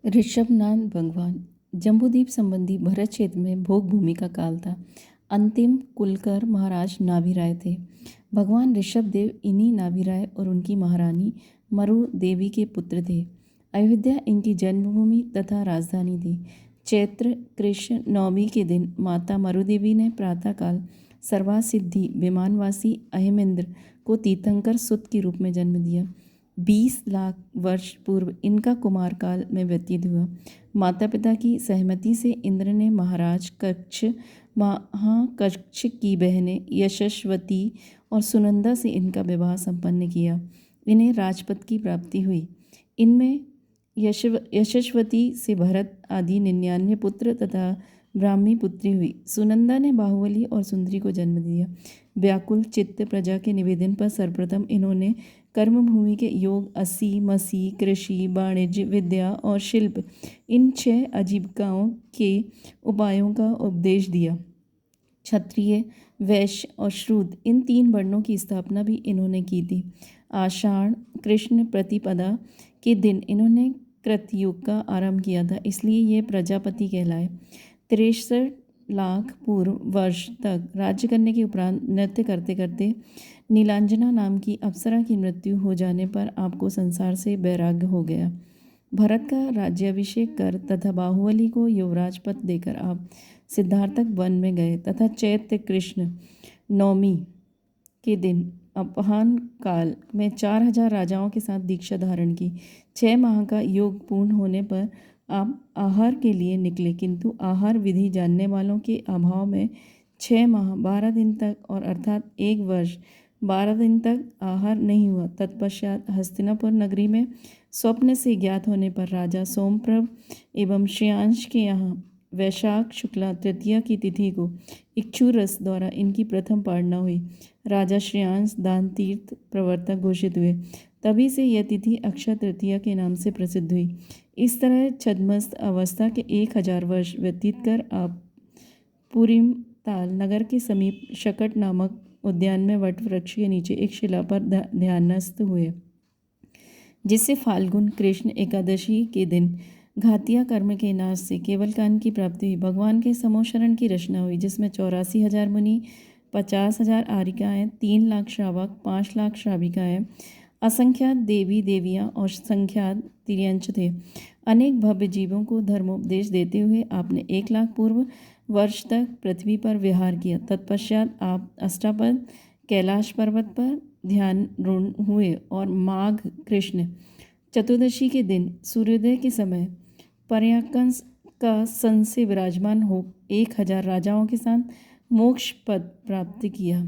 ऋषभनाथ भगवान जम्बूद्वीप संबंधी भरत क्षेत्र में भोग भूमि का काल था। अंतिम कुलकर महाराज नाभिराय थे। भगवान ऋषभदेव इन्हीं नाभिराय और उनकी महारानी मरु देवी के पुत्र थे। अयोध्या इनकी जन्मभूमि तथा राजधानी थी। चैत्र कृष्ण नवमी के दिन माता मरु देवी ने प्रातःकाल सर्वासिद्धि विमानवासी अहिमेंद्र को तीर्थंकर सुत के रूप में जन्म दिया। 20 लाख वर्ष पूर्व इनका कुमार काल में व्यतीत हुआ। माता पिता की सहमति से इंद्र ने महाराज महाकक्ष की बहनें यशस्वती और सुनंदा से इनका विवाह संपन्न किया। इन्हें राजपद की प्राप्ति हुई। इनमें यशस्वती से भरत आदि 99 पुत्र तथा ब्राह्मी पुत्री हुई। सुनंदा ने बाहुबली और सुंदरी को जन्म दिया। व्याकुल चित्त प्रजा के निवेदन पर सर्वप्रथम इन्होंने कर्मभूमि के योग, अस्सी, मसी, कृषि, वाणिज्य, विद्या और शिल्प इन 6 आजीविकाओं के उपायों का उपदेश दिया। क्षत्रिय, वैश्य और शूद्र इन 3 वर्णों की स्थापना भी इन्होंने की थी। आषाढ़ कृष्ण प्रतिपदा के दिन इन्होंने कृतयुग का आरंभ किया था, इसलिए ये प्रजापति कहलाए। 63 लाख पूर्व वर्ष तक राज्य करने के उपरांत नृत्य करते करते नीलांजना नाम की अप्सरा की मृत्यु हो जाने पर आपको संसार से वैराग्य हो गया। भरत का राज्याभिषेक कर तथा बाहुबली को युवराज पद देकर आप सिद्धार्थक वन में गए तथा चैत्र कृष्ण नवमी के दिन अपहान काल में 4000 राजाओं के साथ दीक्षा धारण की। 6 माह का योग पूर्ण होने पर आप आहार के लिए निकले, किंतु आहार विधि जानने वालों के अभाव में 6 माह 12 दिन तक और अर्थात 1 वर्ष 12 दिन तक आहार नहीं हुआ। तत्पश्चात हस्तिनापुर नगरी में स्वप्न से ज्ञात होने पर राजा सोमप्रभ एवं श्रेयांश के यहाँ वैशाख शुक्ला तृतीया की तिथि को इक्षुरस द्वारा इनकी प्रथम पारणा हुई। राजा श्रेयांश दान तीर्थ प्रवर्तक घोषित हुए। तभी से यह तिथि अक्षय तृतीया के नाम से प्रसिद्ध हुई। इस तरह छद्मस्त अवस्था के 1000 वर्ष व्यतीत कर आप पुरीम ताल नगर के समीप शकट नामक उद्यान में वट वृक्ष के नीचे एक शिला पर ध्यानस्थ हुए, जिससे फाल्गुन कृष्ण एकादशी के दिन घातिया कर्म के नाश से केवल कान की प्राप्ति हुई। भगवान के समोशरण की रचना हुई, जिसमें 84,000 मुनि, 50,000 आरिकाएँ, 3 लाख श्रावक, 5 लाख श्राविकाएँ, असंख्यात देवी देवियाँ और संख्यात तिर्यंच थे। अनेक भव्य जीवों को धर्मोपदेश देते हुए आपने 1 लाख पूर्व वर्ष तक पृथ्वी पर विहार किया। तत्पश्चात आप अष्टापद कैलाश पर्वत पर ध्यान रूढ़ हुए और माघ कृष्ण चतुर्दशी के दिन सूर्योदय के समय पर्याकंस का सन से विराजमान हो 1000 राजाओं के साथ मोक्ष पद प्राप्त किया।